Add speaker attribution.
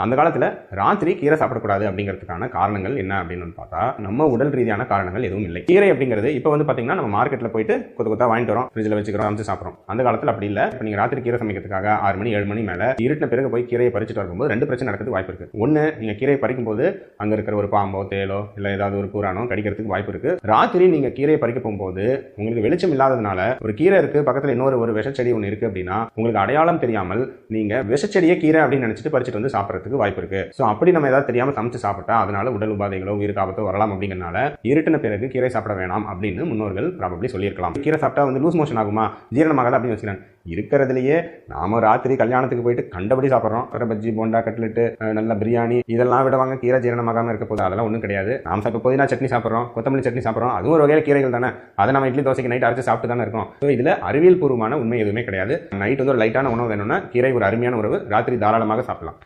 Speaker 1: அந்த காலத்துல ராத்திரி கீரை சாப்பிடக்கூடாது அப்படிங்கிறதுக்கான காரணங்கள் என்ன அப்படின்னு பார்த்தா நம்ம உடல் ரீதியான காரணங்கள் எதுவும் இல்லை. கீரை அப்படிங்கிறது இப்போ வந்து பாத்தீங்கன்னா நம்ம மார்க்கெட்ல போயிட்டு கொத்து கொத்தா வாங்கிட்டு வரோம், ஃப்ரிட்ஜில் வச்சுக்கிறோம், சமைச்சு சாப்பிட்றோம். அந்த காலத்துல அப்படி இல்லை. இப்போ நீங்க ராத்திரி கீரை சமைக்கிறதுக்காக 6 மணி 7 மணி மேல இருட்டின பிறகு போய் கீரையை பறிச்சுட்டு வரும்போது 2 பிரச்சனை நடக்கிறதுக்கு வாய்ப்பு இருக்கு. ஒன்னு, நீங்க கீரையை பறிக்கும் போது அங்க இருக்கிற ஒரு பாம்போ தேலோ இல்ல ஏதாவது ஒரு பூரானோ கடிக்கிறதுக்கு வாய்ப்பு இருக்கு. ராத்திரி நீங்க கீரையை பறிக்க போகும்போது உங்களுக்கு வெளிச்சம் இல்லாததுனால ஒரு கீரை இருக்கு, பக்கத்துல இன்னொரு விஷச்செடி ஒன்று இருக்கு அப்படின்னா உங்களுக்கு அடையாளம் தெரியாமல் நீங்க விஷச்செடியை கீரை அப்படின்னு நினைச்சிட்டு பறிச்சுட்டு வந்து சாப்பிட்றதுக்கு வாய்ப்பு இருக்கு. ஸோ அப்படி நம்ம ஏதாவது தெரியாம சமைச்சு சாப்பிட்டா அதனால உடல் உபாதைகளோ உயிருக்கு ஆபத்தோ வரலாம். அப்படிங்கிறனால இருட்டின பிறகு கீரை சாப்பிட வேணாம் அப்படின்னு முன்னோர்கள் ப்ராபப்ளி சொல்லியிருக்கலாம். கீரை சாப்பிட்டா வந்து லூஸ் மோஷன் ஆகுமா, ஜீரணமாகல அப்படின்னு வச்சுக்கிறாங்க. இருக்கிறதுலயே நாம ராத்திரி கல்யாணத்துக்கு போயிட்டு கண்டபடி சாப்பிட்றோம். பஜ்ஜி போண்டா கட்லெட்டு நல்ல பிரியாணி இதெல்லாம் விடவாங்க கீரை ஜீரணமாகாம இருக்க போது அதெல்லாம் ஒன்றும் கிடையாது. நாம் இப்போ புதினா சட்னி சாப்பிட்றோம், கொத்தமல்லி சட்னி சாப்பிட்றோம், அதுவும் ஒரு வகையில் கீரைகள் தானே. அதை நம்ம இட்லி தோசைக்கு நைட் அரைச்சு சாப்பிட்டு தானே இருக்கோம். ஸோ இதில் அறிவியல் பூர்வமான உண்மை எதுவுமே கிடையாது. நைட் வந்து ஒரு லைட்டான உணவு வேணும்னா கீரை ஒரு அருமையான உணவு, ராத்திரி தாராளமாக சாப்பிடலாம்.